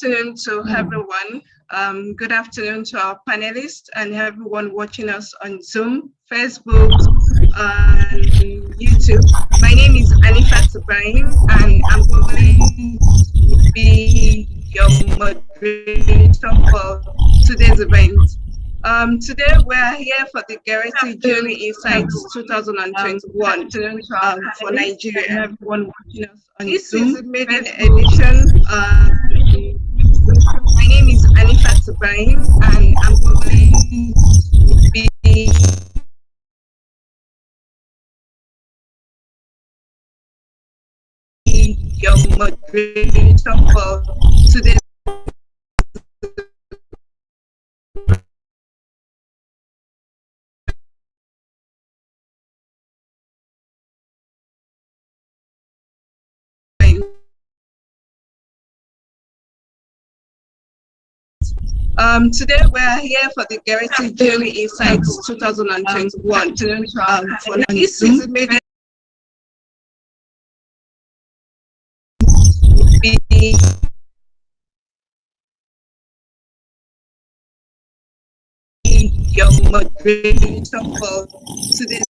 afternoon to everyone. Good afternoon to our panelists and everyone watching us on Zoom, Facebook, and YouTube. My name is Anifat Ibrahim, and I'm going to be your moderator for today's event. Today we are here for the Gerety Journey Insights 2021 for Nigeria. Everyone watching us on this Zoom, is a maiden edition. My name is Anifat Ibrahim, and I'm going to be your moderator for today's Today we are here for the Gerety Journey Insights 2021. For this is a maiden be your moderator for today's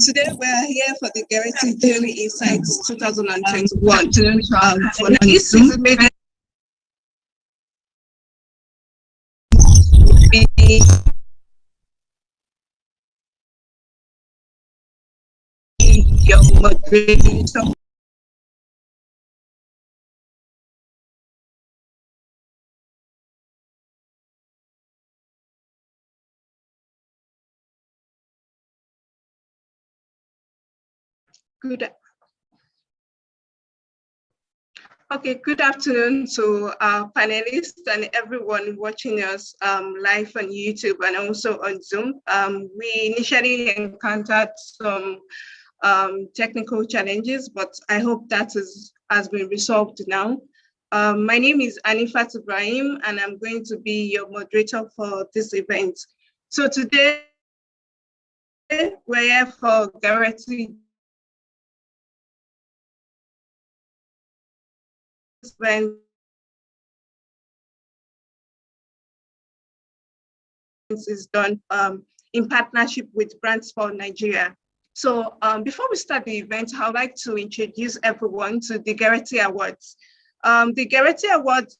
Today we are here for the Gerety Journey Insights 2021. For this is a maiden be your moderator. Good. Okay, good afternoon to our panelists and everyone watching us live on YouTube and also on Zoom. We initially encountered some technical challenges, but I hope that has been resolved now. My name is Anifat Ibrahim, and I'm going to be your moderator for this event. So today, we're here for Gerety event is done in partnership with Brands for Nigeria. So before we start the event, I would like to introduce everyone to the Gerety Awards. The Gerety Awards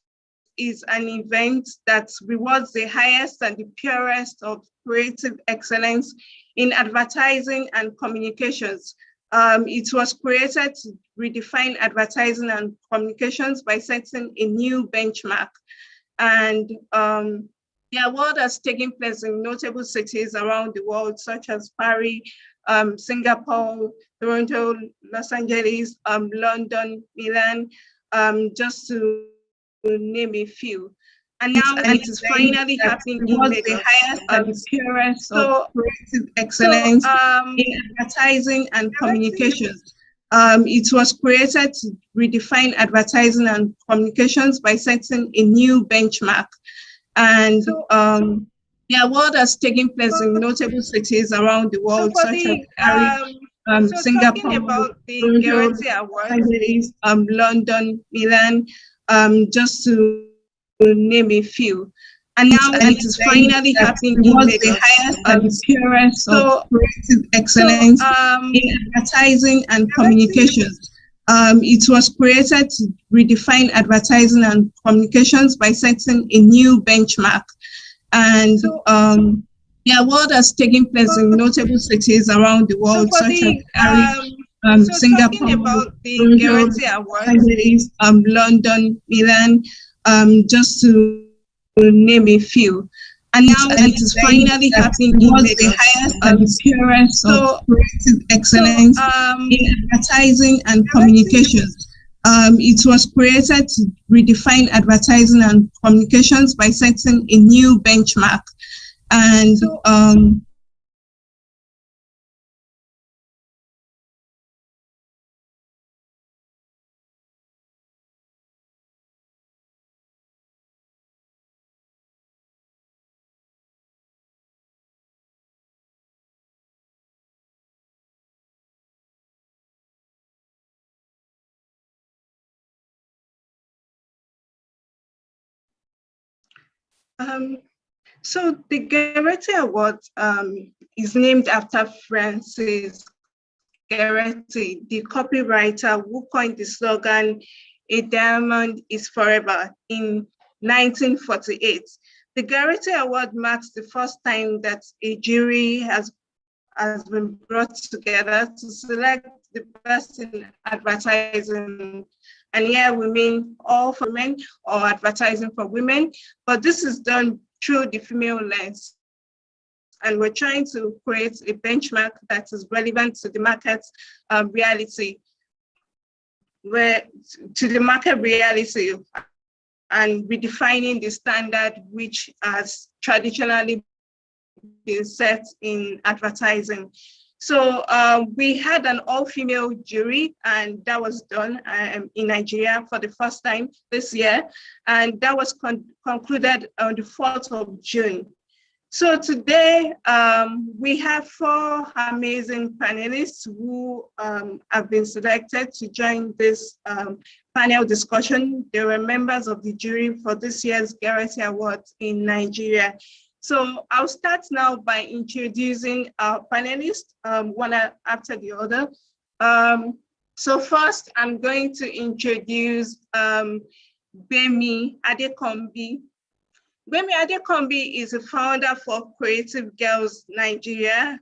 is an event that rewards the highest and the purest of creative excellence in advertising and communications. It was created to redefine advertising and communications by setting a new benchmark. And the award has taken place in notable cities around the world, such as Paris, Singapore, Toronto, Los Angeles, London, Milan, just to name a few. And now it is finally happening in Lagos. The highest and the purest of creative excellence in advertising and communications. It was created to redefine advertising and communications by setting a new benchmark. And the award has taken place in notable cities around the world, such as Paris, Singapore, about the Gerety Awards, London, Milan, just to name a few. And now it is finally happening in Lagos. The highest and the purest of creative excellence in advertising and communications. It was created to redefine advertising and communications by setting a new benchmark. And the award has taken place in notable cities around the world, such as Paris, Singapore, about the Gerety Awards, London, Milan, just to name a few. And now it is finally happening in Lagos. The highest and the purest of creative excellence in advertising and communications. It was created to redefine advertising and communications by setting a new benchmark. And Um, so the Gerety Award is named after Francis Gerety, the copywriter who coined the slogan, "A diamond is forever," in 1948. The Gerety Award marks the first time that a jury has been brought together to select the best in advertising. And here we mean all for men or advertising for women, but this is done through the female lens. And we're trying to create a benchmark that is relevant to the market reality, to the market reality, and redefining the standard which has traditionally been set in advertising. So we had an all-female jury, and that was done in Nigeria for the first time this year, and that was concluded on the 4th of June. So today we have 4 amazing panelists who have been selected to join this panel discussion. They were members of the jury for this year's Gerety Award in Nigeria. So I'll start now by introducing our panelists, one after the other. So first, I'm going to introduce Bemi Adekombi. Bemi Adekombi is a founder for Creative Girls Nigeria.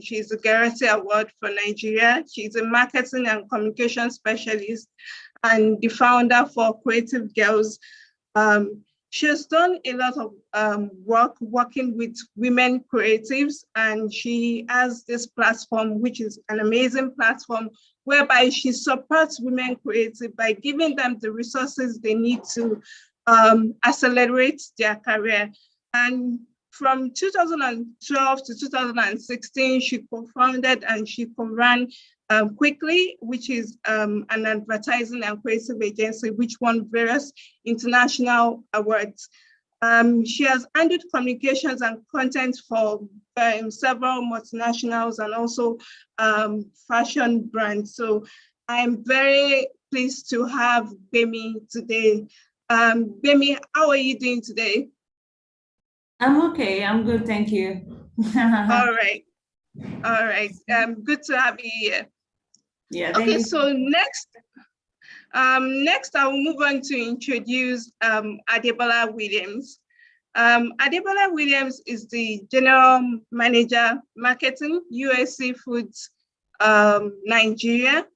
She's a Gerety Award for Nigeria. She's a marketing and communication specialist and the founder for Creative Girls. She has done a lot of work working with women creatives, and she has this platform, which is an amazing platform, whereby she supports women creatives by giving them the resources they need to accelerate their career. And from 2012 to 2016, she co-founded and she co-ran Quickly, which is an advertising and creative agency which won various international awards. She has handled communications and content for several multinationals and also fashion brands. So I'm very pleased to have Bemi today. Bemi, how are you doing today? I'm okay. I'm good. Thank you. All right. All right. Good to have you here. Yeah. Okay. So next I will move on to introduce Adebola Williams. Adebola Williams is the General Manager, Marketing, USC Foods, Nigeria.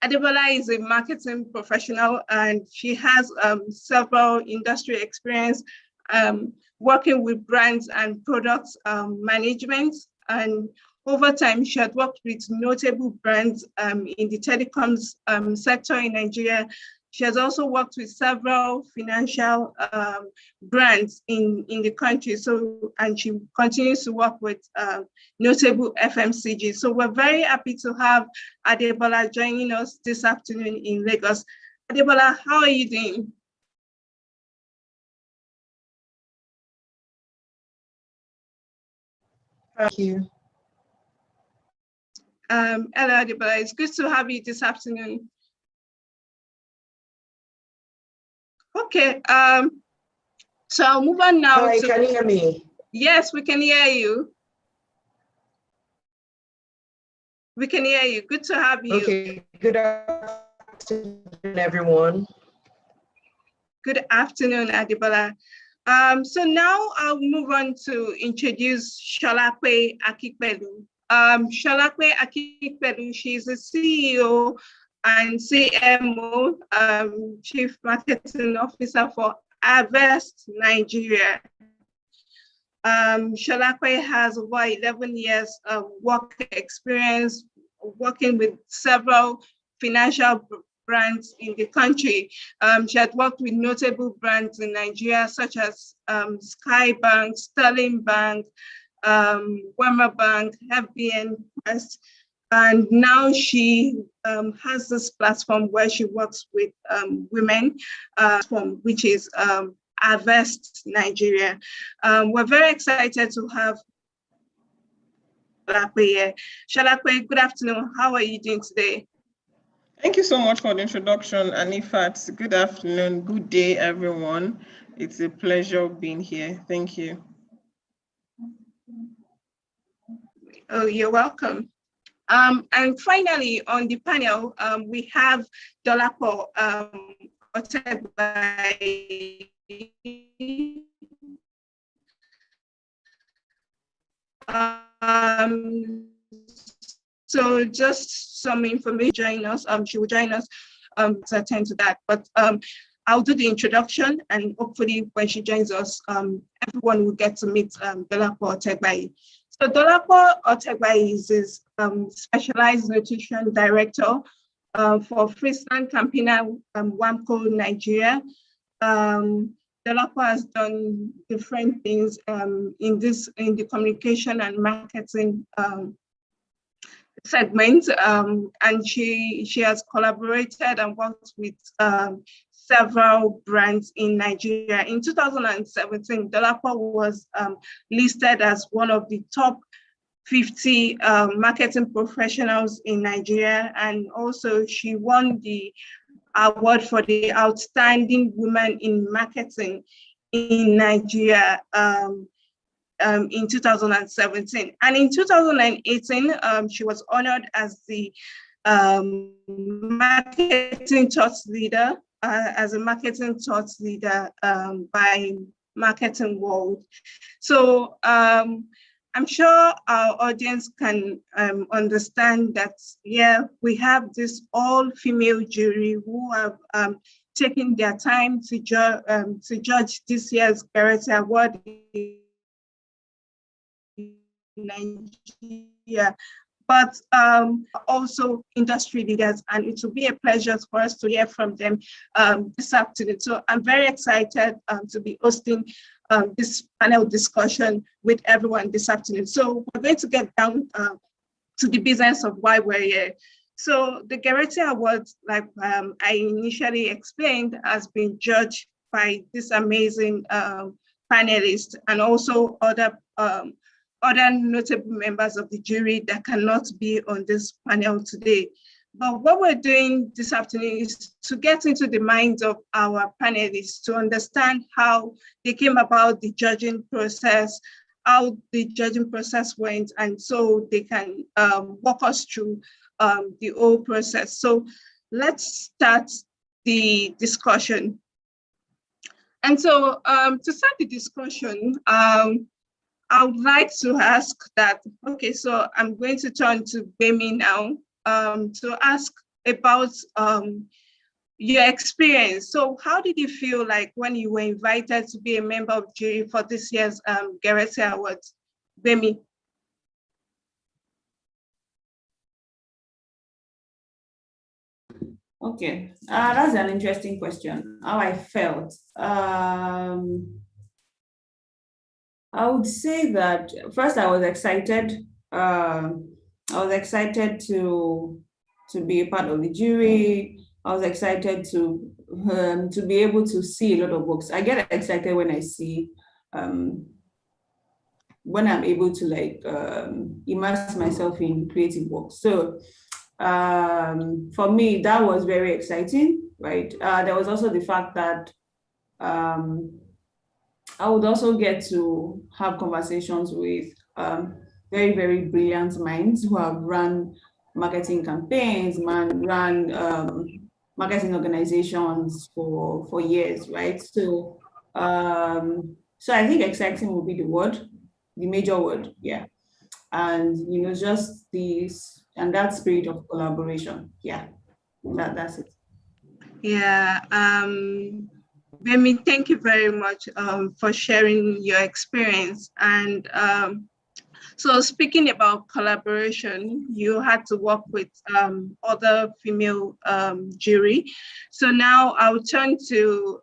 Adebola is a marketing professional, and she has several industry experience working with brands and products management. And over time, she had worked with notable brands in the telecoms sector in Nigeria. She has also worked with several financial brands in the country. So, and she continues to work with notable FMCG. So we're very happy to have Adebola joining us this afternoon in Lagos. Adebola, how are you doing? Thank you. Hello, Adebola. It's good to have you this afternoon. Okay, so I'll move on now. Hi, can you hear me? Yes, we can hear you. We can hear you. Good to have you. Okay, good afternoon, everyone. Good afternoon, Adebola. So now I'll move on to introduce Sholakwe Akikpelu. Sholakwe Akikpelu, she's the CEO and CMO, Chief Marketing Officer for Harvest Nigeria. Sholakwe has over 11 years of work experience working with several financial brands in the country. She had worked with notable brands in Nigeria, such as Sky Bank, Sterling Bank, Wema Bank, FBN Quest. And now she has this platform where she works with women, which is Harvest Nigeria. We're very excited to have Sholakwe here. Sholakwe, good afternoon. How are you doing today? Thank you so much for the introduction, Anifat. Good afternoon, good day, everyone. It's a pleasure being here. Thank you. Oh, you're welcome. And finally, on the panel, we have Dolapo Otegbai. So just some information join us. She will join us to attend to that. But I'll do the introduction, and hopefully when she joins us, everyone will get to meet Dolapo Otegbai. So Dolapo Otegbai is specialized nutrition director for Friesland Campina, Wamco, Nigeria. Dolapo has done different things in the communication and marketing segment, and she has collaborated and worked with several brands in Nigeria. In 2017, Dolapo was listed as one of the top 50 marketing professionals in Nigeria, and also she won the award for the outstanding woman in marketing in Nigeria in 2017. And in 2018, she was honored as the marketing thought leader, by Marketing World. So I'm sure our audience can understand that, yeah, we have this all-female jury who have taken their time to judge this year's Gerety Award in Nigeria, but also industry leaders, and it will be a pleasure for us to hear from them this afternoon. So I'm very excited to be hosting this panel discussion with everyone this afternoon. So we're going to get down to the business of why we're here. So the Gerety Awards, like I initially explained, has been judged by this amazing panelists and also other notable members of the jury that cannot be on this panel today. But what we're doing this afternoon is to get into the minds of our panelists to understand how they came about the judging process, how the judging process went, and so they can walk us through the whole process. So let's start the discussion. And so to start the discussion, I would like to ask that, okay, so I'm going to turn to Bemi now to ask about your experience. So how did you feel like when you were invited to be a member of jury for this year's Gerety Awards? Bemi. Okay, that's an interesting question. How I felt. I would say that first I was excited. I was excited to be a part of the jury. I was excited to be able to see a lot of books. I get excited when I see when I'm able to like immerse myself in creative work. So for me, that was very exciting, right? There was also the fact that I would also get to have conversations with very, very brilliant minds who have run marketing campaigns, run marketing organizations for years, right? So, so I think exciting will be the word, the major word, yeah. And just this and that spirit of collaboration, yeah. That's it. Yeah. Bemi, thank you very much for sharing your experience. And so speaking about collaboration, you had to work with other female jury. So now I'll turn to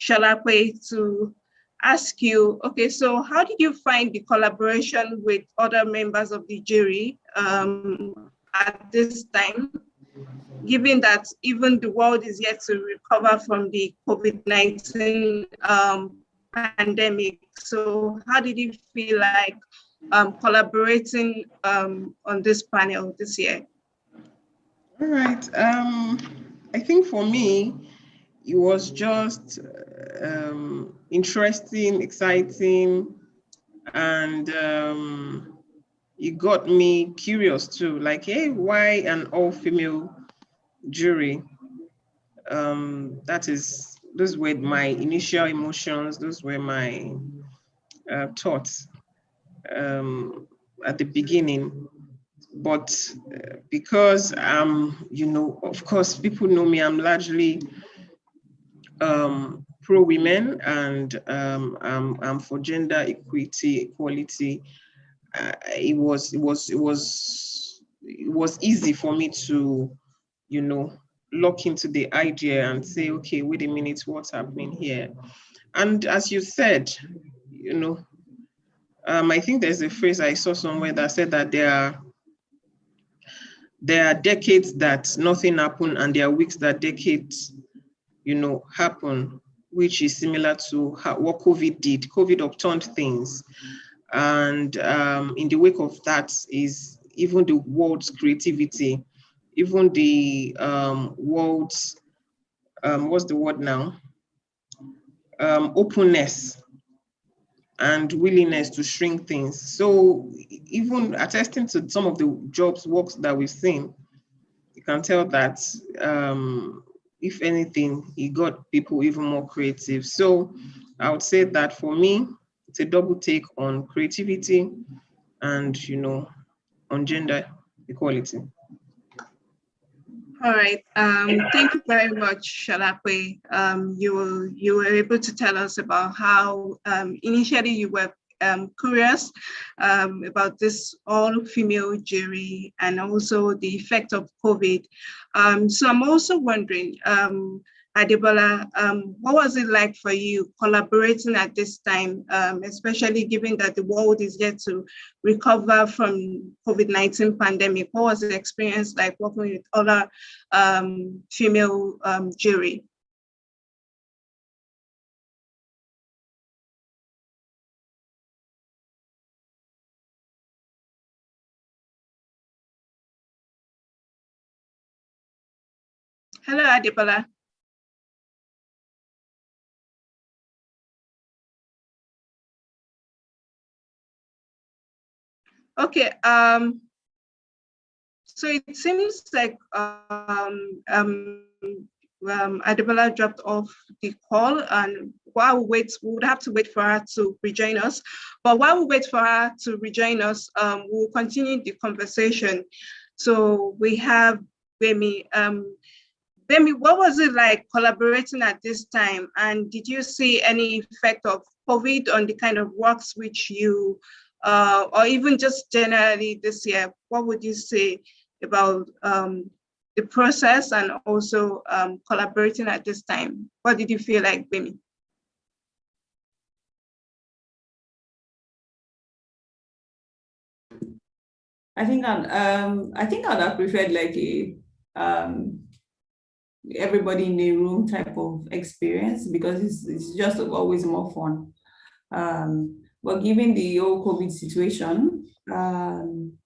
Shalakwe to ask you, okay, so how did you find the collaboration with other members of the jury at this time, given that even the world is yet to recover from the COVID-19 pandemic? So how did you feel like collaborating on this panel this year? All right. I think for me, it was just interesting, exciting, and it got me curious too. Like, hey, why an all-female jury? Those were my initial emotions. Those were my thoughts at the beginning. But because of course, people know me, I'm largely pro women, and I'm for gender equality. It was easy for me to, look into the idea and say, okay, wait a minute, what's happening here? And as you said, I think there's a phrase I saw somewhere that said that there are decades that nothing happened, and there are weeks that decades, happen, which is similar to what COVID did. COVID upturned things. And in the wake of that is even the world's creativity, even the world's, what's the word now? Openness and willingness to shrink things. So even attesting to some of the works that we've seen, you can tell that if anything, it got people even more creative. So I would say that for me, it's a double take on creativity and, on gender equality. All right. Thank you very much, Shalape. You were able to tell us about how initially you were curious about this all-female jury and also the effect of COVID. So I'm also wondering, Adebola, what was it like for you collaborating at this time, especially given that the world is yet to recover from COVID-19 pandemic? What was the experience like working with other female jury? Hello, Adebola. Okay, so it seems like Adebola dropped off the call, and while we wait, we would have to wait for her to rejoin us. But while we wait for her to rejoin us, we'll continue the conversation. So we have Bemi. Bemi, what was it like collaborating at this time? And did you see any effect of COVID on the kind of works which you, or even just generally this year, what would you say about the process and also collaborating at this time? What did you feel like, Bemi? I think I'd have preferred like a everybody in a room type of experience, because it's just always more fun. But given the whole COVID situation, and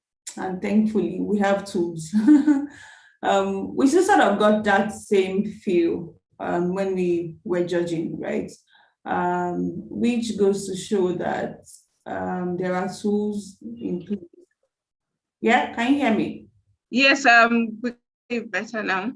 thankfully we have tools, we just sort of got that same feel when we were judging, right? Which goes to show that there are tools in place. Yeah, can you hear me? Yes, we better now.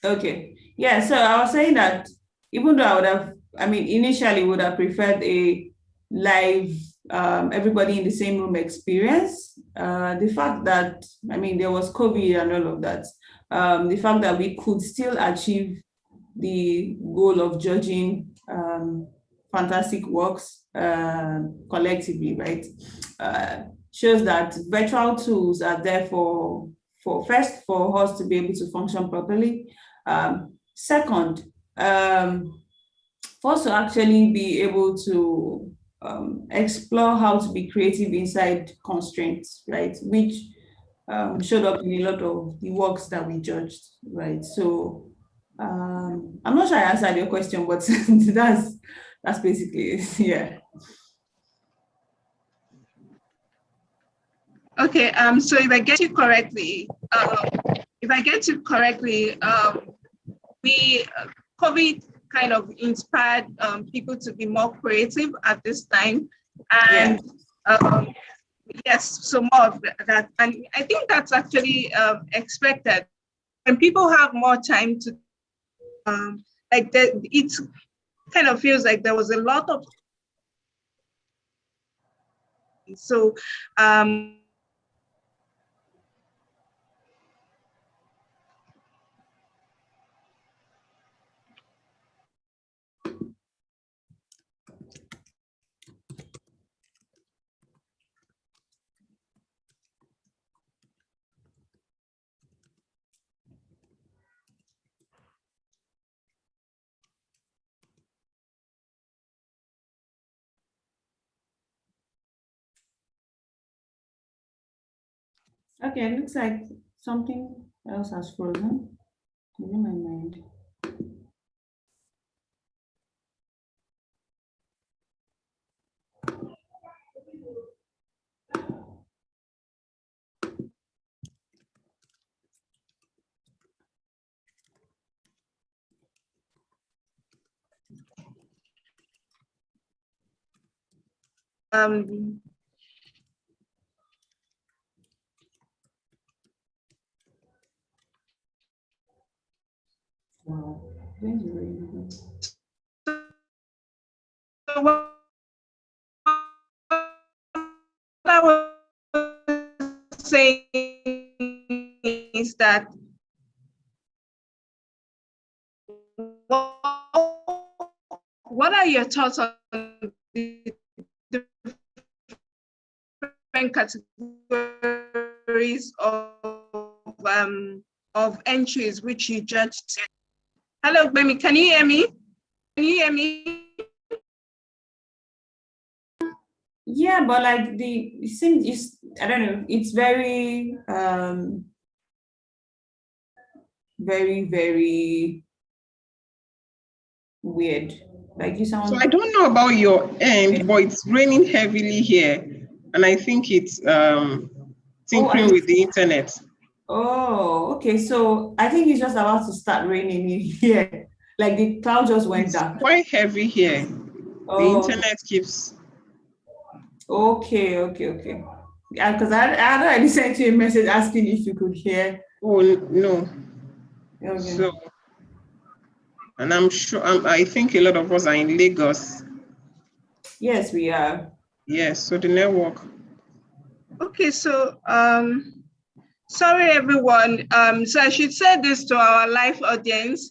Okay. Yeah, so I was saying that even though initially would have preferred a live, everybody in the same room experience. The fact that, there was COVID and all of that, the fact that we could still achieve the goal of judging fantastic works collectively, right? Shows that virtual tools are there for first, for us to be able to function properly. Second, for us to actually be able to explore how to be creative inside constraints, right? Which showed up in a lot of the works that we judged, right? So I'm not sure I answered your question, but that's basically it. Yeah. Okay, so if I get you correctly, COVID kind of inspired people to be more creative at this time. And yes, so more of that. And I think that's actually expected. When people have more time to, it kind of feels like there was a lot of, so Okay, it looks like something else has frozen. In my mind. um, Wow. Thank you very much. so what I was saying is that what are your thoughts on the different categories of entries which you judged? Hello, Bemi, can you hear me? Can you hear me? Yeah, but like it seems, I don't know, it's very, very weird. Like you sound. So I don't know about your end, but it's raining heavily here, and I think it's tinkering with the internet. Oh, okay. So I think it's just about to start raining in here. Like the cloud just went It's down. quite heavy here. The internet keeps. Okay. Yeah, because I had already sent you a message asking if you could hear. Oh no. Okay. So, and I'm sure I think a lot of us are in Lagos. Yes, we are. Yes. So the network. Okay, so sorry everyone. So I should say this to our live audience.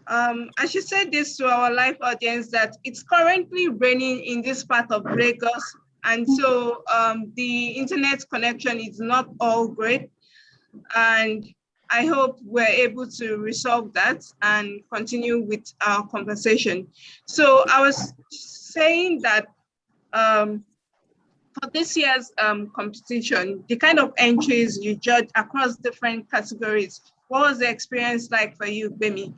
I should say this to our live audience that it's currently raining in this part of Lagos, and so the internet connection is not all great, and I hope we're able to resolve that and continue with our conversation. So I was saying that for this year's competition, the kind of entries you judge across different categories, what was the experience like for you, Bemi?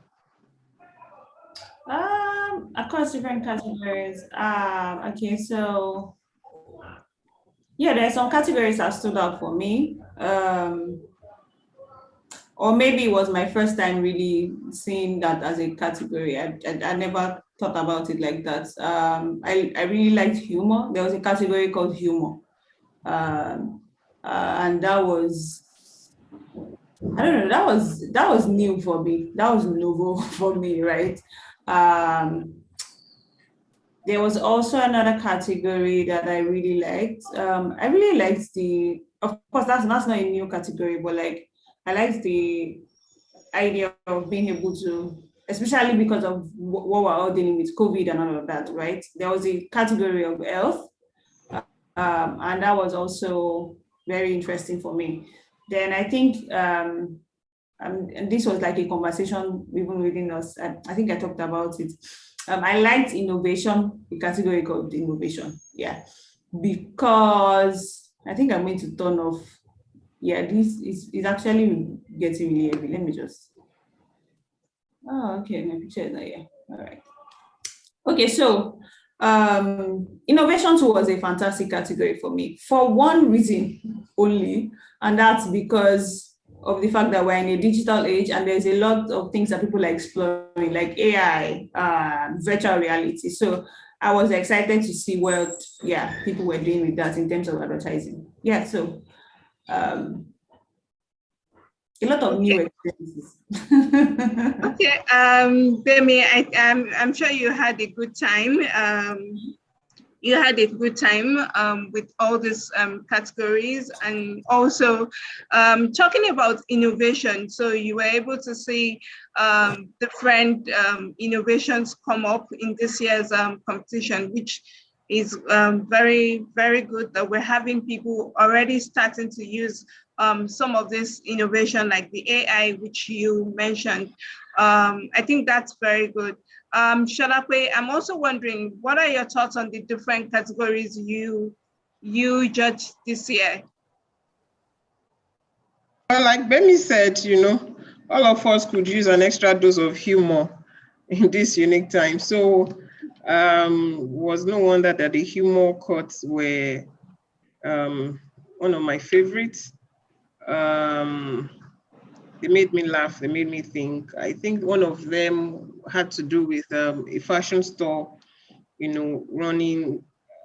Across different categories. Okay, so yeah, there's some categories that stood out for me. Or maybe it was my first time really seeing that as a category. I never thought about it like that. I really liked humor. There was a category called humor. And that was, I don't know, that was new for me. That was novel for me, right? There was also another category that I really liked. I really liked of course, that's not a new category, but like I liked the idea of being able to, especially because of what we're all dealing with, COVID and all of that, right? There was a category of health, and that was also very interesting for me. Then I think, and this was like a conversation even within us. I think I talked about it. I liked innovation, the category called innovation, yeah, because I think I'm going to turn off. Yeah, this is actually getting really heavy. Let me just. Oh, okay, my picture is not here. All right. Okay, so innovation was a fantastic category for me for one reason only, and that's because of the fact that we're in a digital age and there's a lot of things that people are exploring, like AI, virtual reality. So I was excited to see what, people were doing with that in terms of advertising. Yeah, so a lot of new experiences. Okay, Bemi, I'm sure you had a good time. You had a good time with all these categories, and also talking about innovation. So you were able to see different innovations come up in this year's competition, which is very, very good that we're having people already starting to use some of this innovation like the AI, which you mentioned. I think that's very good. Shalakwe, I'm also wondering, what are your thoughts on the different categories you judged this year? Well, like Bemi said, all of us could use an extra dose of humor in this unique time. So was no wonder that the humor cuts were one of my favorites. They made me laugh, they made me think. I think one of them had to do with a fashion store, running,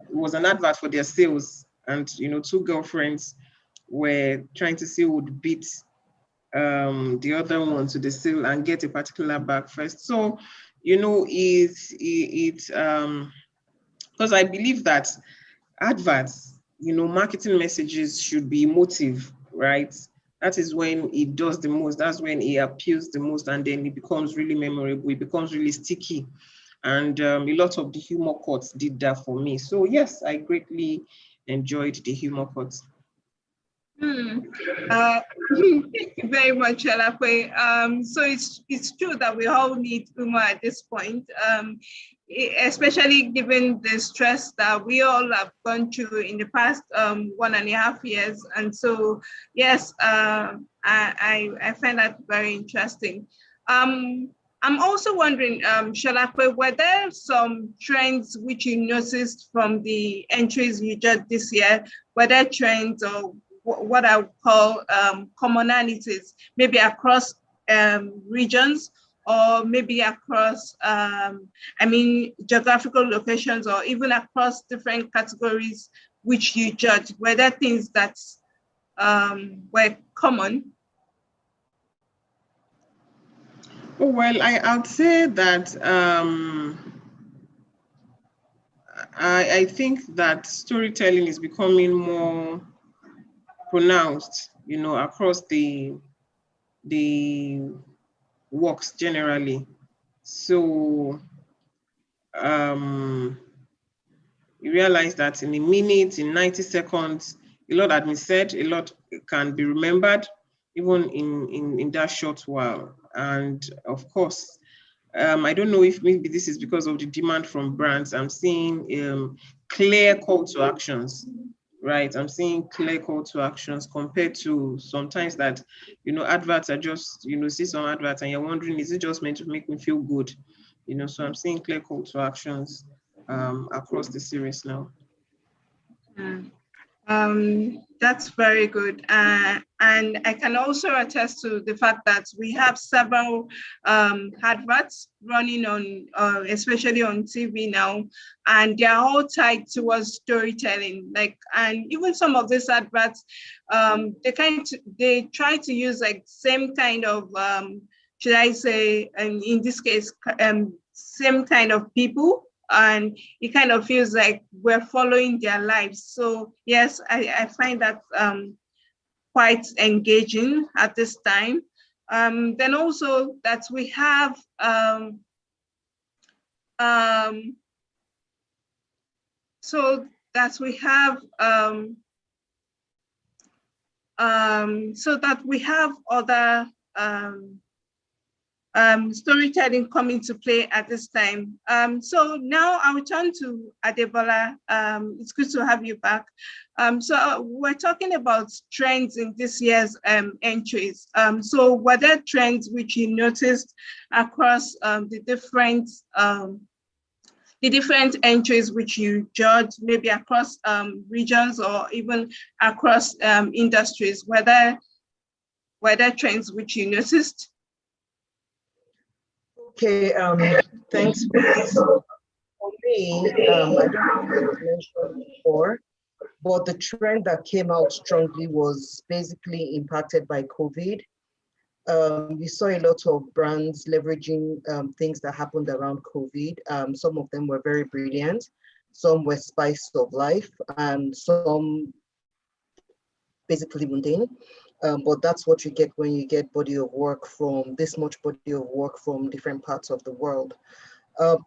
it was an advert for their sales, and two girlfriends were trying to see who would beat the other one to the sale and get a particular bag first. So, it's because I believe that adverts, marketing messages should be emotive, right? That is when it does the most. That's when it appeals the most, and then it becomes really memorable. It becomes really sticky. And a lot of the humor cuts did that for me. So yes, I greatly enjoyed the humor cuts. Thank you very much, Shalakwe. So it's true that we all need humor at this point, especially given the stress that we all have gone through in the past 1.5 years. And so, yes, I find that very interesting. I'm also wondering, Shalakwe, were there some trends which you noticed from the entries you judged this year? Were there trends or what I would call commonalities, maybe across regions, or maybe across, geographical locations, or even across different categories which you judge? Were there things that were common? Oh, well, I'd say that I think that storytelling is becoming more pronounced, across the works generally. So you realize that in a minute, in 90 seconds, a lot has been said, a lot can be remembered, even in that short while. And of course, I don't know if maybe this is because of the demand from brands. I'm seeing clear call to actions, right? I'm seeing clear call to actions compared to sometimes that, adverts are just, see some adverts and you're wondering, is it just meant to make me feel good? So I'm seeing clear call to actions across the series now. That's very good. And I can also attest to the fact that we have several adverts running on, especially on TV now, and they're all tied towards storytelling. And even some of these adverts, they try to use like same kind of, should I say, and in this case, same kind of people. And it kind of feels like we're following their lives. So yes, I find that quite engaging at this time. Then also that we have so that we have other storytelling coming to play at this time. So now I will turn to Adebola. It's good to have you back. So we're talking about trends in this year's entries. So were there trends which you noticed across the different entries which you judged, maybe across regions or even across industries? Were were there trends which you noticed? Okay, thanks for this. For me, I don't know if it was mentioned before, but the trend that came out strongly was basically impacted by COVID. We saw a lot of brands leveraging things that happened around COVID. Some of them were very brilliant, some were spice of life, and some basically mundane. But that's what you get when you get body of work from this much body of work from different parts of the world.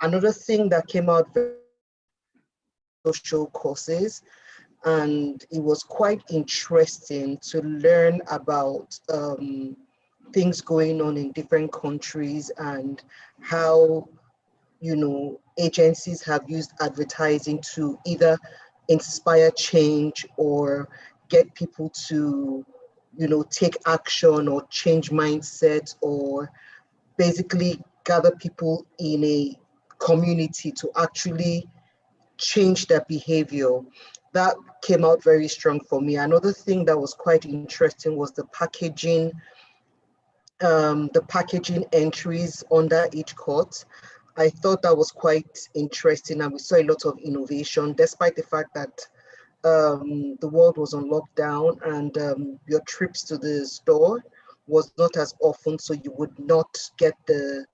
Another thing that came out social courses, and it was quite interesting to learn about things going on in different countries and how, you know, agencies have used advertising to either inspire change or get people to, you know, take action or change mindset or basically gather people in a community to actually change their behavior. That came out very strong for me. Another thing that was quite interesting was the packaging entries under each court. I thought that was quite interesting, and we saw a lot of innovation, despite the fact that the world was on lockdown and your trips to the store was not as often, so you would not get the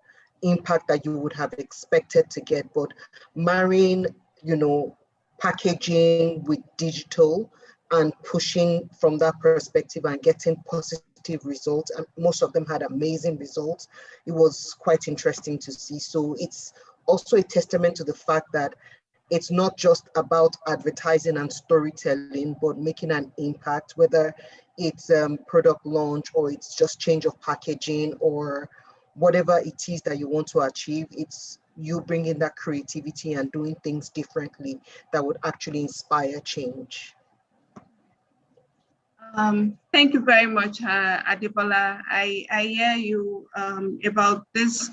impact that you would have expected to get. But marrying, you know, packaging with digital and pushing from that perspective and getting positive results, and most of them had amazing results. It was quite interesting to see. So it's also a testament to the fact that it's not just about advertising and storytelling, but making an impact, whether it's product launch or it's just change of packaging or whatever it is that you want to achieve. It's you bringing that creativity and doing things differently that would actually inspire change. Thank you very much, Adebola. I hear you about this.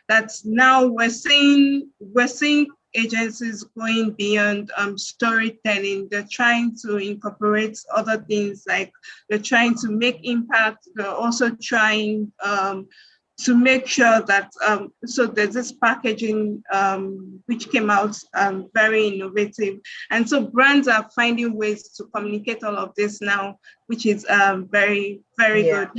That now we're seeing agencies going beyond storytelling. They're trying to incorporate other things, like they're trying to make impact. They're also trying to make sure that, so there's this packaging which came out very innovative. And so brands are finding ways to communicate all of this now, which is very, very good.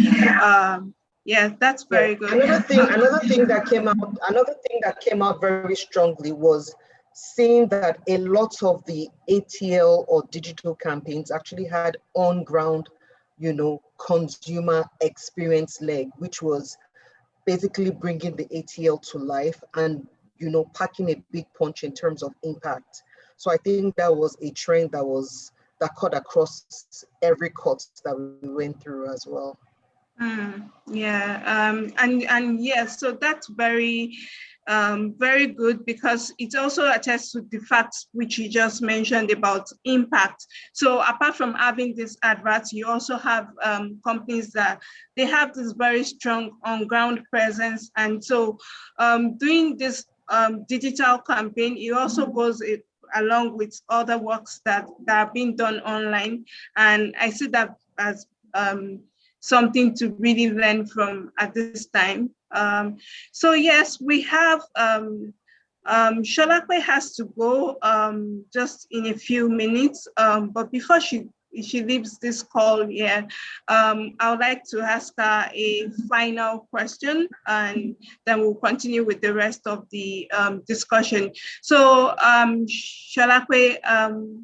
Yeah, that's very good. Another thing that came out very strongly was seeing that a lot of the ATL or digital campaigns actually had on-ground, you know, consumer experience leg, which was basically bringing the ATL to life and, you know, packing a big punch in terms of impact. So I think that was a trend that cut across every court that we went through as well. And yes, so that's very very good, because it also attests to the facts which you just mentioned about impact. So apart from having these adverts, you also have companies that they have this very strong on-ground presence. And so doing this digital campaign, it also goes along with other works that are being done online. And I see that as something to really learn from at this time. So yes, we have, Sholakwe has to go just in a few minutes, but before she leaves this call here, I would like to ask her a final question, and then we'll continue with the rest of the discussion. So Sholakwe,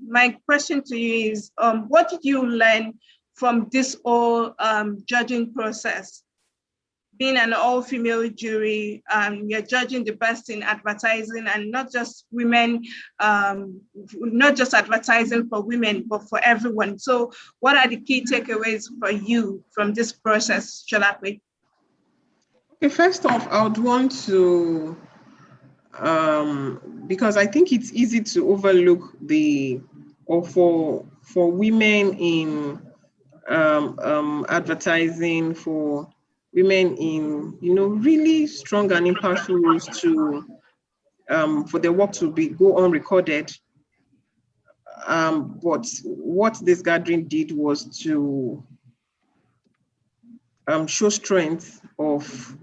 my question to you is, what did you learn from this whole judging process? Being an all-female jury, you're judging the best in advertising, and not just women, not just advertising for women, but for everyone. So what are the key takeaways for you from this process, Sholakwe? Okay, first off, I would want to, because I think it's easy to overlook for women in advertising, for women in, you know, really strong and impartial roles to for their work to go unrecorded. But what this gathering did was to show strength of,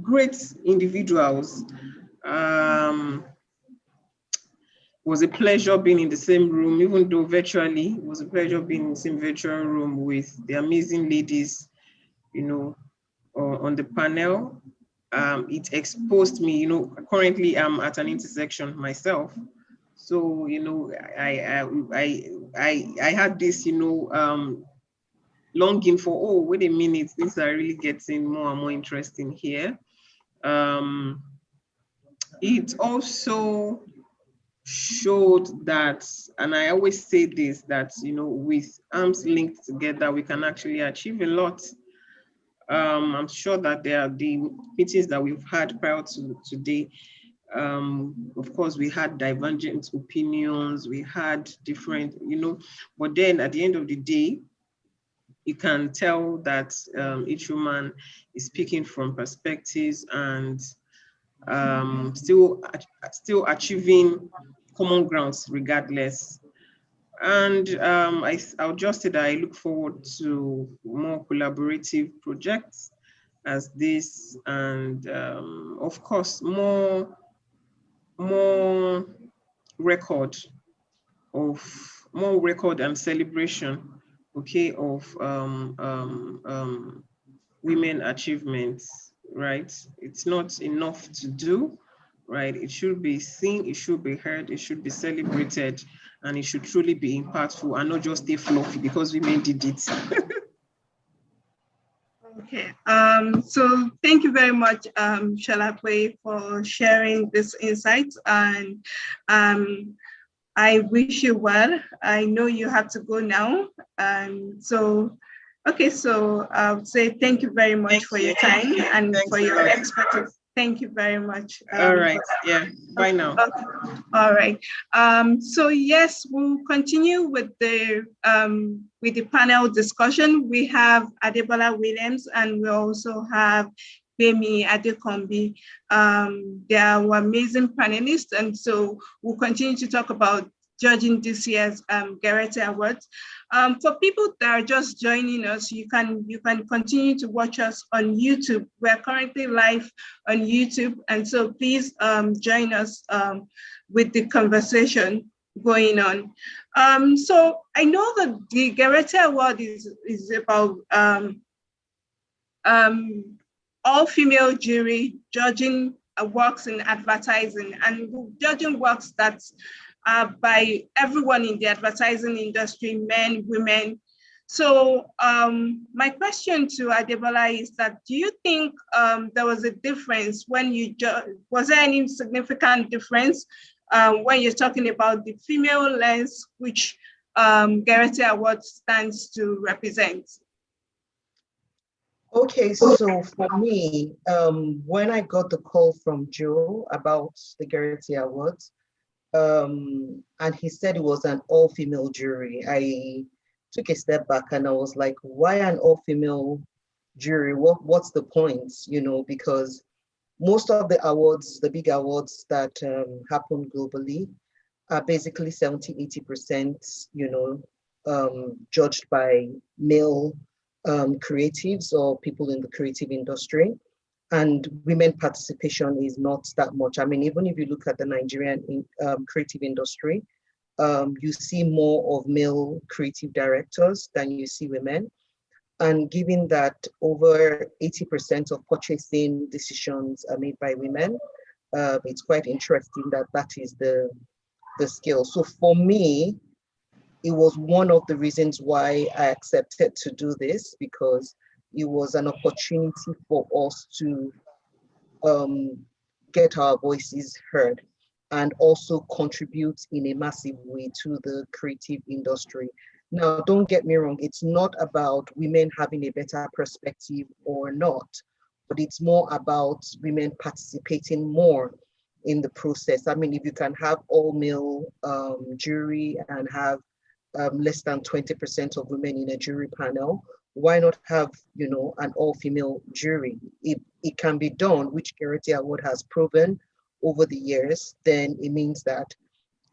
great individuals. It was a pleasure being in the same room, even though virtually, it was a pleasure being in the same virtual room with the amazing ladies, on the panel. It exposed me, currently I'm at an intersection myself. So, I had this, longing for, oh, wait a minute, things are really getting more and more interesting here. It also showed that, and I always say this, that, with arms linked together, we can actually achieve a lot. I'm sure that there are the meetings that we've had prior to today. Of course, we had divergent opinions, we had different, but then at the end of the day, you can tell that each woman is speaking from perspectives and still achieving common grounds regardless. And I'll just say that I look forward to more collaborative projects as this, and of course, more record and celebration, okay, of women achievements, right? It's not enough to do, right? It should be seen, it should be heard, it should be celebrated, and it should truly be impactful and not just stay fluffy because women did it. Okay, so thank you very much, Shalakwe, for sharing this insight, and I wish you well. I know you have to go now, and so, okay, so I would say thank you very much for your time and for your expertise. Thank you very much. All right, yeah, bye now. Okay. All right. So yes, we'll continue with the panel discussion. We have Adebola Williams, and we also have Bemi Adekombi. They are our amazing panelists, and so we'll continue to talk about judging this year's Gerety Awards. For people that are just joining us, you can continue to watch us on YouTube. We're currently live on YouTube, and so please join us with the conversation going on. So I know that the Gerety Award is about all-female jury judging works in advertising and judging works that by everyone in the advertising industry, men, women. So my question to Adebola is that, do you think there was a difference when was there any significant difference when you're talking about the female lens, which Gerety Award stands to represent? Okay, so for me, when I got the call from Joe about the Gerety Awards, and he said it was an all-female jury, I took a step back and I was like, why an all-female jury? What's the point? Because most of the awards, the big awards that happen globally, are basically 70-80%, judged by male creatives or people in the creative industry. And women participation is not that much. I mean, even if you look at the Nigerian creative industry, you see more of male creative directors than you see women. And given that over 80% of purchasing decisions are made by women, it's quite interesting that that is the scale. So for me, it was one of the reasons why I accepted to do this, because it was an opportunity for us to get our voices heard and also contribute in a massive way to the creative industry. Now, don't get me wrong, it's not about women having a better perspective or not, but it's more about women participating more in the process. I mean, if you can have all male jury and have less than 20% of women in a jury panel, why not have, an all-female jury? It can be done, which Gerety Award has proven over the years. Then it means that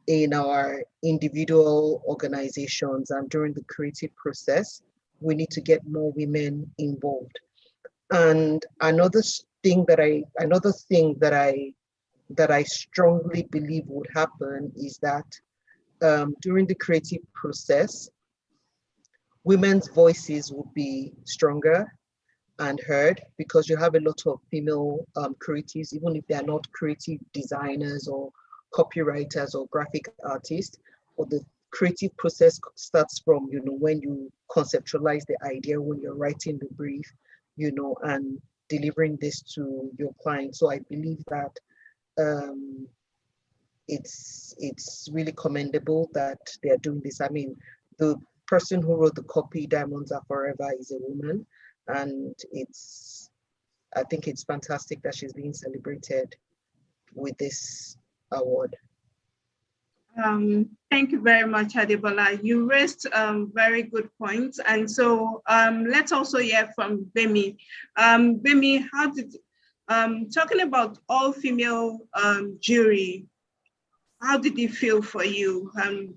in our individual organizations and during the creative process, we need to get more women involved. And another thing that I strongly believe would happen is that during the creative process, women's voices would be stronger and heard, because you have a lot of female creatives, even if they are not creative designers or copywriters or graphic artists. But the creative process starts from, when you conceptualize the idea, when you're writing the brief, and delivering this to your client. So I believe that it's really commendable that they're doing this. I mean, the person who wrote the copy, Diamonds Are Forever, is a woman, and I think it's fantastic that she's being celebrated with this award. Thank you very much, Adebola. You raised very good points. And so let's also hear from Bemi. Bemi, how did, talking about all-female jury, how did it feel for you?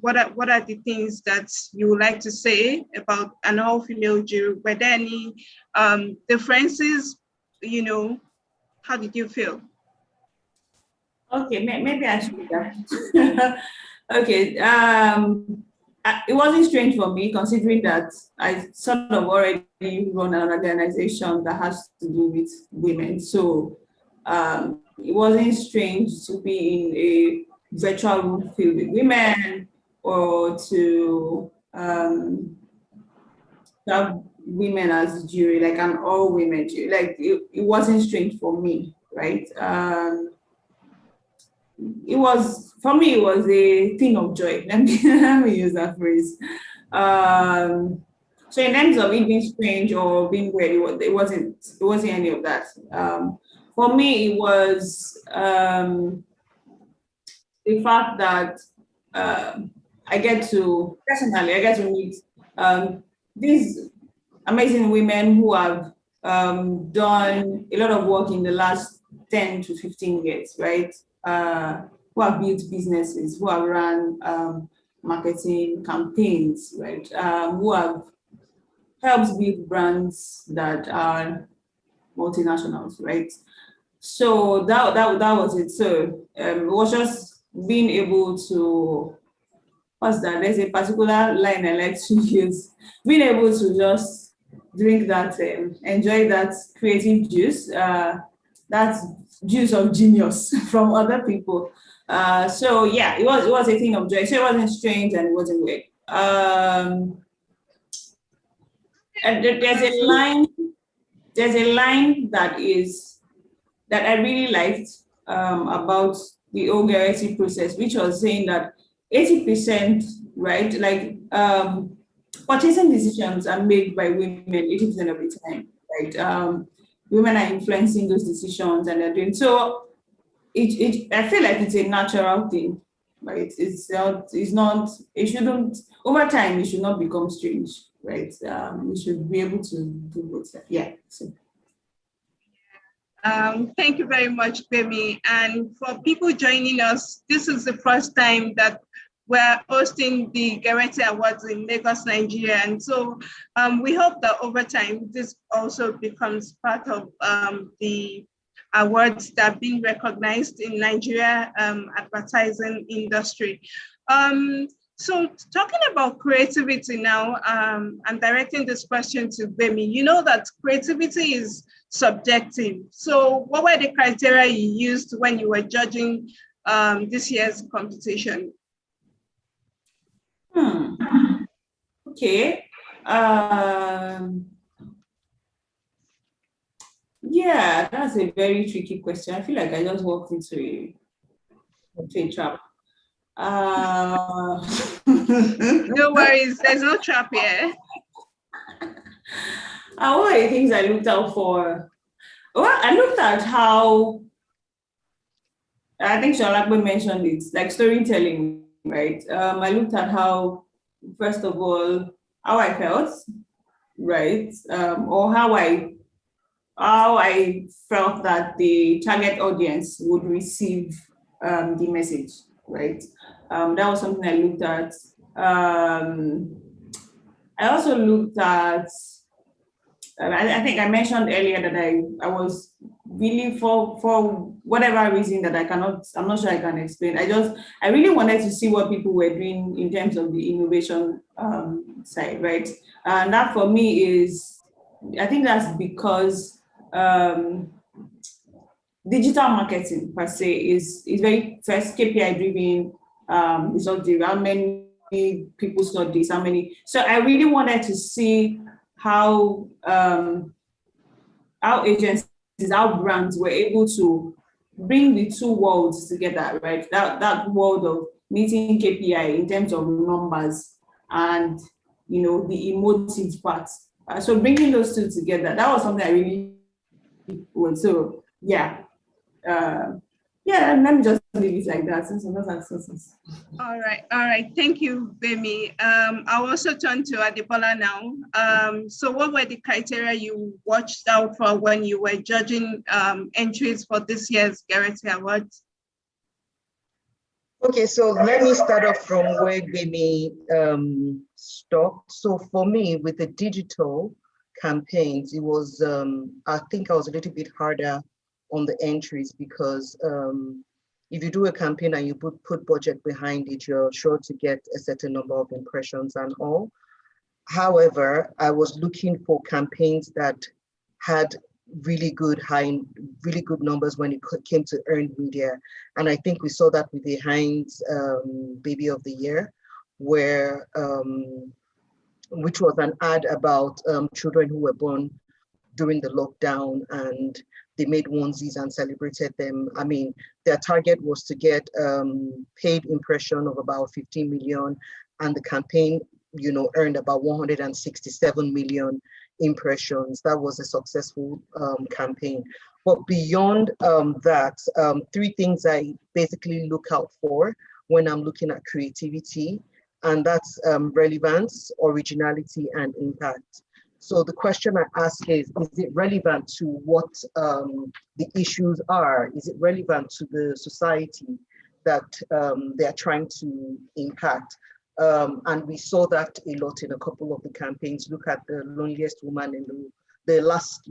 What are the things that you would like to say about an all-female jury? Were there any differences? How did you feel? Okay, maybe I should that. Okay, it wasn't strange for me, considering that I sort of already run an organization that has to do with women. So it wasn't strange to be in a virtual room filled with women, or to have women as jury, like an all women jury. Like it wasn't strange for me, right? It was, for me, it was a thing of joy. Let me use that phrase. So in terms of it being strange or being weird, it wasn't any of that. For me, it was the fact that I get to meet these amazing women who have done a lot of work in the last 10 to 15 years, right? Who have built businesses, who have run marketing campaigns, right? Who have helped build brands that are multinationals, right? So that was it. So it was just being able to, what's that? There's a particular line I like to use. Being able to just drink that, enjoy that creative juice, that juice of genius from other people. So yeah, it was a thing of joy. So it wasn't strange and it wasn't weird. And there's a line that I really liked about the whole Gerety process, which was saying that 80%, right, like purchasing decisions are made by women 80% of the time, right? Women are influencing those decisions, and they're doing so. I feel like it's a natural thing, right? It shouldn't, over time, it should not become strange, right? We should be able to do both. Yeah. So. Thank you very much, Bemi. And for people joining us, this is the first time that we're hosting the Gerety Awards in Lagos, Nigeria. And so we hope that over time, this also becomes part of the awards that are being recognized in Nigeria advertising industry. So talking about creativity now, I'm directing this question to Bemi. You know that creativity is subjective. So what were the criteria you used when you were judging this year's competition? Okay. Yeah, that's a very tricky question. I feel like I just walked into a trap. No worries, there's no trap here. What are the things I looked out for? Well, I looked at how, I think Shalakbe mentioned it, like storytelling, right? I looked at how, first of all, how I felt, right? Or how I felt that the target audience would receive the message, right? That was something I looked at. I also looked at, I think I mentioned earlier that I was really for whatever reason that I'm not sure I can explain. I really wanted to see what people were doing in terms of the innovation side, right? And that for me is, I think that's because digital marketing per se is very first KPI driven. It's not the how many people saw this, how many. So I really wanted to see how agencies, how brands were able to bring the two worlds together, right? That world of meeting KPI in terms of numbers and the emotive part. So bringing those two together, that was something I really was. So yeah, let me just leave it like that since I'm not answers. All right. Thank you, Bemi. I'll also turn to Adebola now. So what were the criteria you watched out for when you were judging entries for this year's Gerety Awards? Okay, so let me start off from where Bemi stopped. So for me, with the digital campaigns, it was, I think I was a little bit harder on the entries because if you do a campaign and you put budget behind it, you're sure to get a certain number of impressions and all. However, I was looking for campaigns that had really good numbers when it came to earned media. And I think we saw that with the Heinz Baby of the Year, where which was an ad about children who were born during the lockdown, and they made onesies and celebrated them. I mean, their target was to get paid impression of about 15 million, and the campaign, earned about 167 million impressions. That was a successful campaign. But beyond that, three things I basically look out for when I'm looking at creativity, and that's relevance, originality, and impact. So the question I ask is it relevant to what the issues are? Is it relevant to the society that they're trying to impact? And we saw that a lot in a couple of the campaigns. Look at the loneliest woman in the last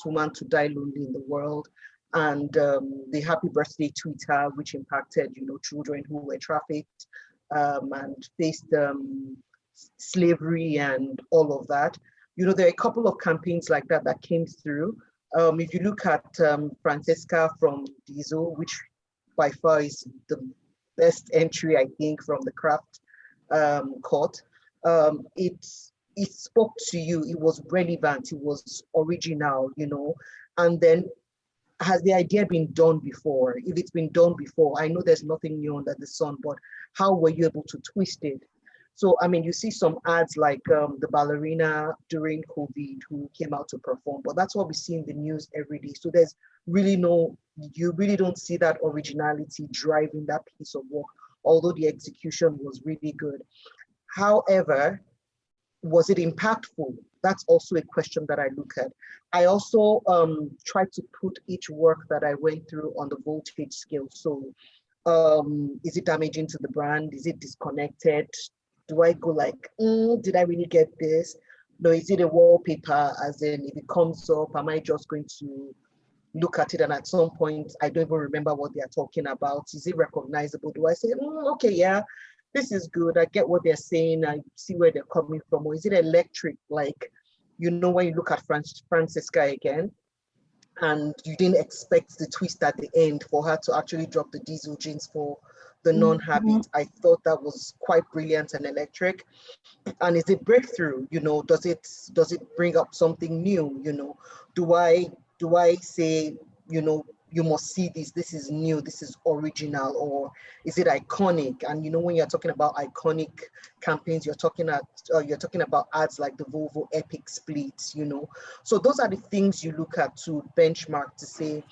woman to die lonely in the world, and the happy birthday Twitter, which impacted children who were trafficked and faced slavery and all of that. There are a couple of campaigns like that came through. If you look at Francesca from Diesel, which by far is the best entry, I think, from the craft court, it spoke to you. It was relevant. It was original, and then has the idea been done before? If it's been done before, I know there's nothing new under the sun, but how were you able to twist it? So, I mean, you see some ads like the ballerina during COVID who came out to perform, but that's what we see in the news every day. So there's really you really don't see that originality driving that piece of work, although the execution was really good. However, was it impactful? That's also a question that I look at. I also try to put each work that I went through on the voltage scale. So is it damaging to the brand? Is it disconnected? Do I go like, did I really get this? No, is it a wallpaper? As in, if it comes up, am I just going to look at it and at some point, I don't even remember what they're talking about? Is it recognizable? Do I say, okay, yeah, this is good. I get what they're saying. I see where they're coming from. Or is it electric? Like, when you look at Francesca again, and you didn't expect the twist at the end for her to actually drop the diesel jeans for the non-habit. I thought that was quite brilliant and electric. And is it breakthrough? Does it bring up something new? Do I say, you must see this, this is new, this is original, or is it iconic? And when you're talking about iconic campaigns, you're talking about ads like the Volvo Epic Splits, So those are the things you look at to benchmark to say,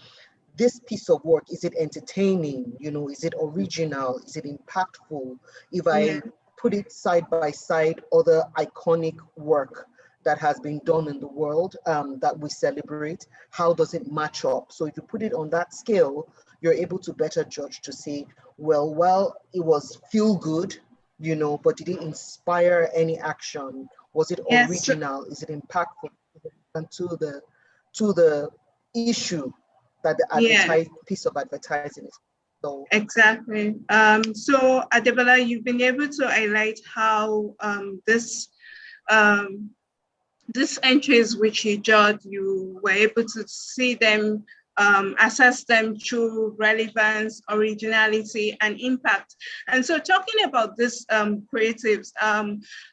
this piece of work, is it entertaining? Is it original? Is it impactful? If I put it side by side, other iconic work that has been done in the world that we celebrate, how does it match up? So if you put it on that scale, you're able to better judge to say, well, it was feel good, but did it inspire any action? Was it Yes. original? Is it impactful and to the issue that the piece of advertising is? So exactly. So Adebola, you've been able to highlight how these entries which you judged, you were able to see them, assess them through relevance, originality, and impact. And so talking about this creatives,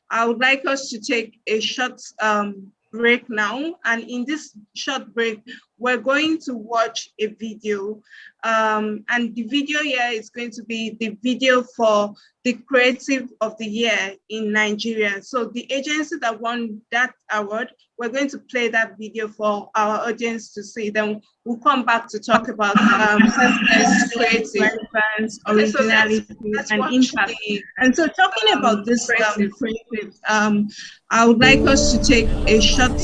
I would like us to take a short break now. And in this short break, we're going to watch a video. And the video here is going to be the video for the Creative of the Year in Nigeria. So the agency that won that award, we're going to play that video for our audience to see. Then we'll come back to talk about success, creative relevance, originality, and impact. And so talking about this creative, I would like us to take a short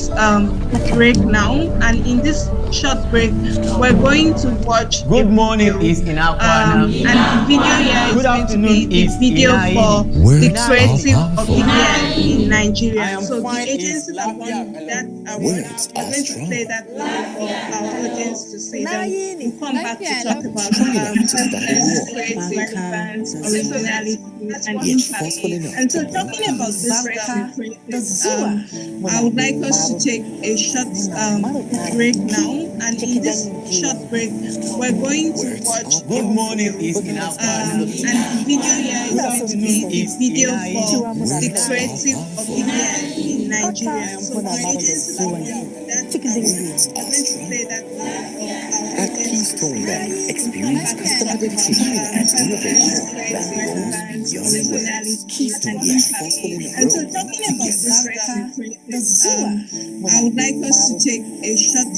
break now. And in this short break, we're going to watch Good morning is in Aquana. and the video here is going to be the video for the Creative of the Year in Nigeria. So the agency that won that award, we're going to play that video for our audience to see. Then we'll come back to talk about success, creative relevance, originality, and impact. And so talking about this creative, I would like us to take a short break now. And in this short break, we're going to watch Good morning is in and the video here is going to be the video for the Creative of the Year in Nigeria. So the agency that won that we're going to play that At Keystone Bank, experience customer dedication and innovation that goes beyond words. Keystone is forceful in and so growth talking about together. this I would like us to take a short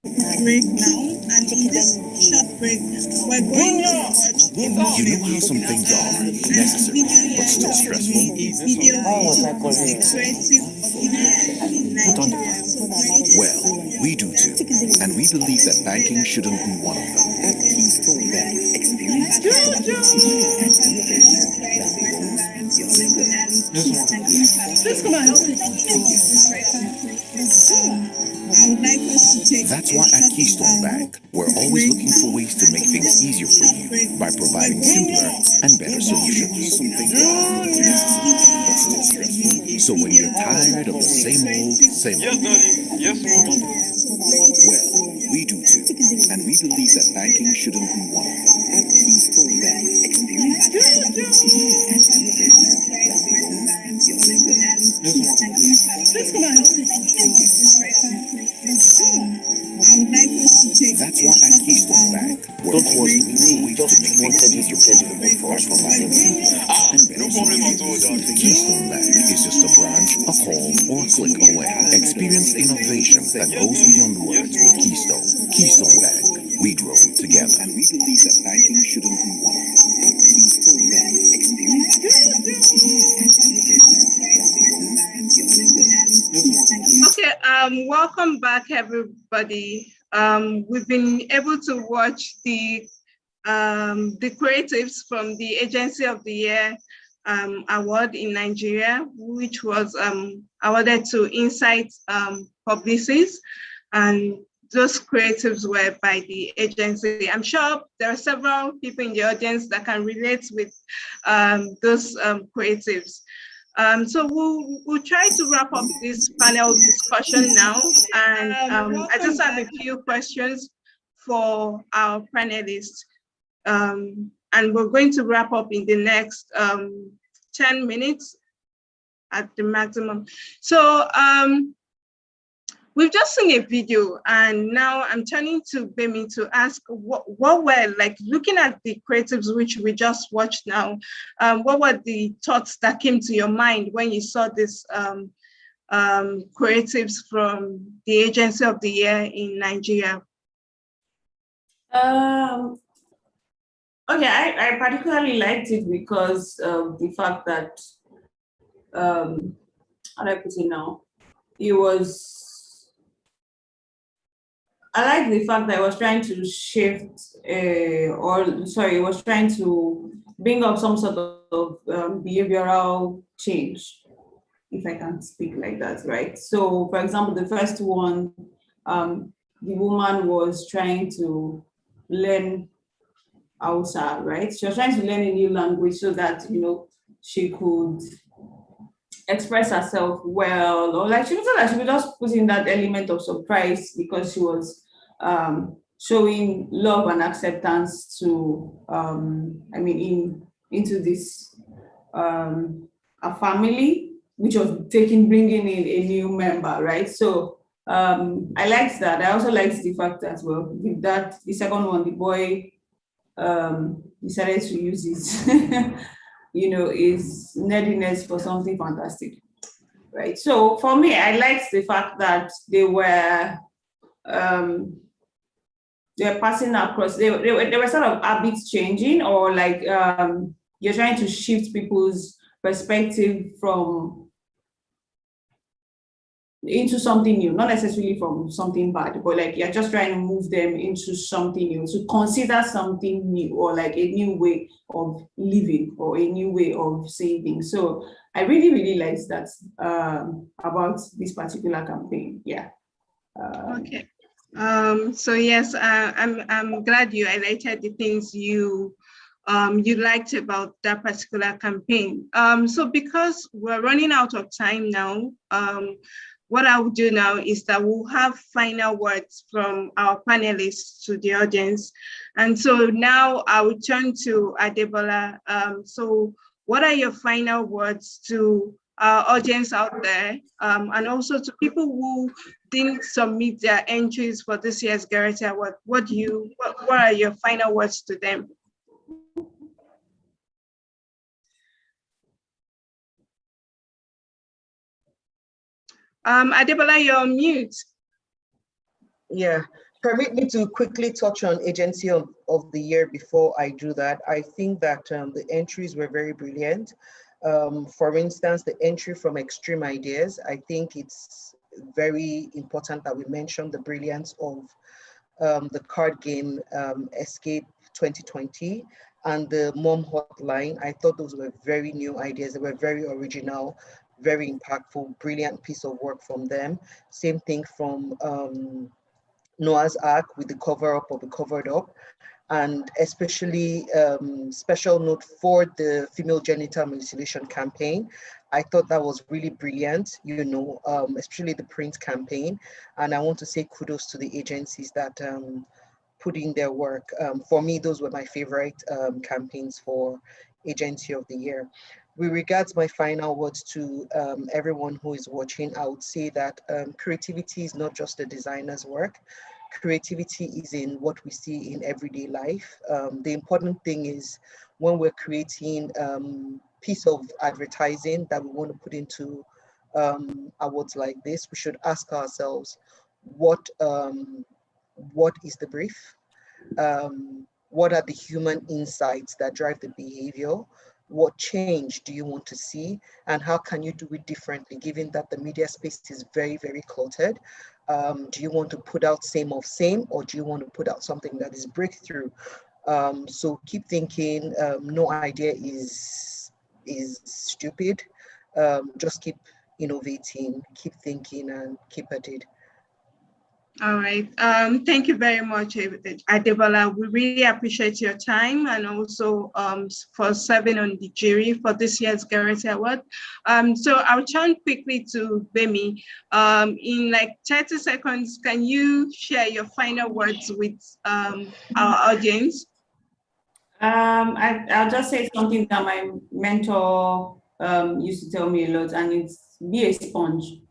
break now, and in this short break, we're going to watch a You know how some things are necessary but still stressful? video for the Creative of the Year in Nigeria. Well, we do too. And we believe that banking shouldn't be one of them. At Keystone Bank, experience customer dedication and innovation that goes beyond words. Please come on. I would like us to take That's why at Keystone Bank, we're always looking for ways to make things easier for you by providing simpler and better solutions. So when you're tired of the same old, well, we do too. And we believe that banking shouldn't be one of them. At Keystone Bank, experience customer dedication and innovation that Please come on. I would like us to take That's why at Keystone Bank, we're always looking for ways to make things easier for you by providing simpler and better solutions. Keystone Bank is just a branch, a call, or a click away. Experience innovation that goes beyond words with Keystone. Keystone Bank, we grow together. And we believe that banking shouldn't be one of them. At Keystone Bank, experience Okay, welcome back, everybody. We've been able to watch the creatives from the Agency of the Year award in Nigeria, which was awarded to Insight Publicis, and those creatives were by the agency. I'm sure there are several people in the audience that can relate with those creatives. So we'll try to wrap up this panel discussion now. And I just have a few questions for our panelists. And we're going to wrap up in the next 10 minutes at the maximum. So we've just seen a video, and now I'm turning to Bemi to ask what were, like, looking at the creatives which we just watched now, what were the thoughts that came to your mind when you saw this creatives from the Agency of the Year in Nigeria? Okay, I particularly liked it because of the fact that, how do I put it now? I like the fact that I was trying to shift, it was trying to bring up some sort of behavioral change, if I can speak like that, right? So, for example, the first one, the woman was trying to learn Hausa, right? She was trying to learn a new language so that, she could express herself well, or like she was like she was just putting that element of surprise because she was showing love and acceptance to into this a family which was bringing in a new member, right? So I liked that. I also liked the fact as well with that the second one, the boy decided to use his his nerdiness for something fantastic, right? So for me, I liked the fact that they're passing across, they were sort of habits changing, or like you're trying to shift people's perspective from into something new, not necessarily from something bad, but like you're just trying to move them into something new, to consider something new, or like a new way of living or a new way of seeing things. So I really, really liked that about this particular campaign. Yeah. Okay. So yes, I'm glad you highlighted the things you liked about that particular campaign. So because we're running out of time now, what I will do now is that we'll have final words from our panelists to the audience. And so now I will turn to Adebola. So what are your final words to our audience out there, and also to people who didn't submit their entries for this year's Gerety Award? What are your final words to them? Adebola, you're on mute. Yeah, permit me to quickly touch on Agency of the Year before I do that. I think that the entries were very brilliant. For instance, the entry from Extreme Ideas, I think it's very important that we mention the brilliance of the card game Escape 2020 and the Mom Hotline. I thought those were very new ideas. They were very original, very impactful, brilliant piece of work from them. Same thing from Noah's Ark with the cover up of the Covered Up. And especially special note for the female genital mutilation campaign. I thought that was really brilliant, especially the print campaign. And I want to say kudos to the agencies that put in their work. For me, those were my favorite campaigns for Agency of the Year. With regards my final words to everyone who is watching, I would say that creativity is not just the designer's work. Creativity is in what we see in everyday life. The important thing is when we're creating piece of advertising that we want to put into awards like this, we should ask ourselves, what is the brief? What are the human insights that drive the behavior? What change do you want to see? And how can you do it differently, given that the media space is very, very cluttered? Do you want to put out same of same, or do you want to put out something that is breakthrough? So keep thinking. No idea is stupid. Just keep innovating, keep thinking, and keep at it. All right. Thank you very much, Adebola. We really appreciate your time, and also for serving on the jury for this year's Gerety Award. So I'll turn quickly to Bemi. In like 30 seconds, can you share your final words with our audience? I'll just say something that my mentor used to tell me a lot, and it's be a sponge.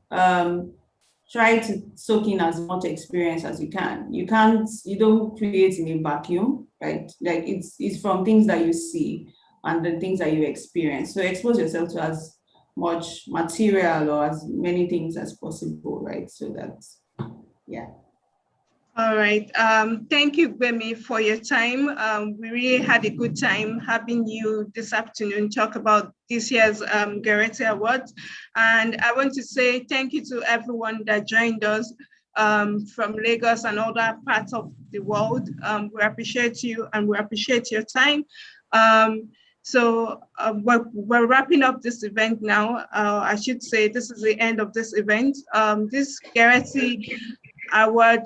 Try to soak in as much experience as you can. You don't create in a vacuum, right? Like it's from things that you see and the things that you experience. So expose yourself to as much material or as many things as possible, right? So that's, yeah. All right. Thank you, Bemi, for your time. We really had a good time having you this afternoon talk about this year's Gerety Awards. And I want to say thank you to everyone that joined us from Lagos and other parts of the world. We appreciate you and we appreciate your time. So we're wrapping up this event now. I should say this is the end of this event. This Gerety Award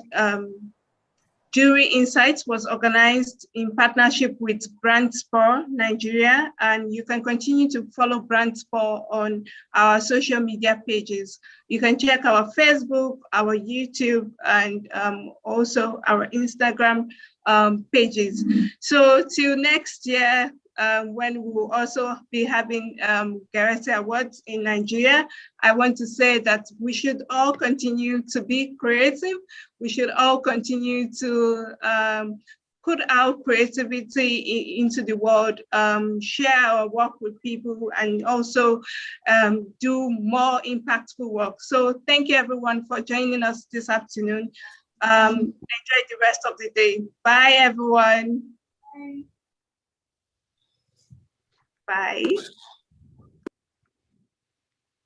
Jury Insights was organized in partnership with Brand Spur Nigeria, and you can continue to follow Brand Spur on our social media pages. You can check our Facebook, our YouTube, and also our Instagram pages. So till next year, when we will also be having Gerety Awards in Nigeria, I want to say that we should all continue to be creative. We should all continue to put our creativity into the world, share our work with people, and also do more impactful work. So thank you everyone for joining us this afternoon. Enjoy the rest of the day. Bye everyone. Bye. Bye.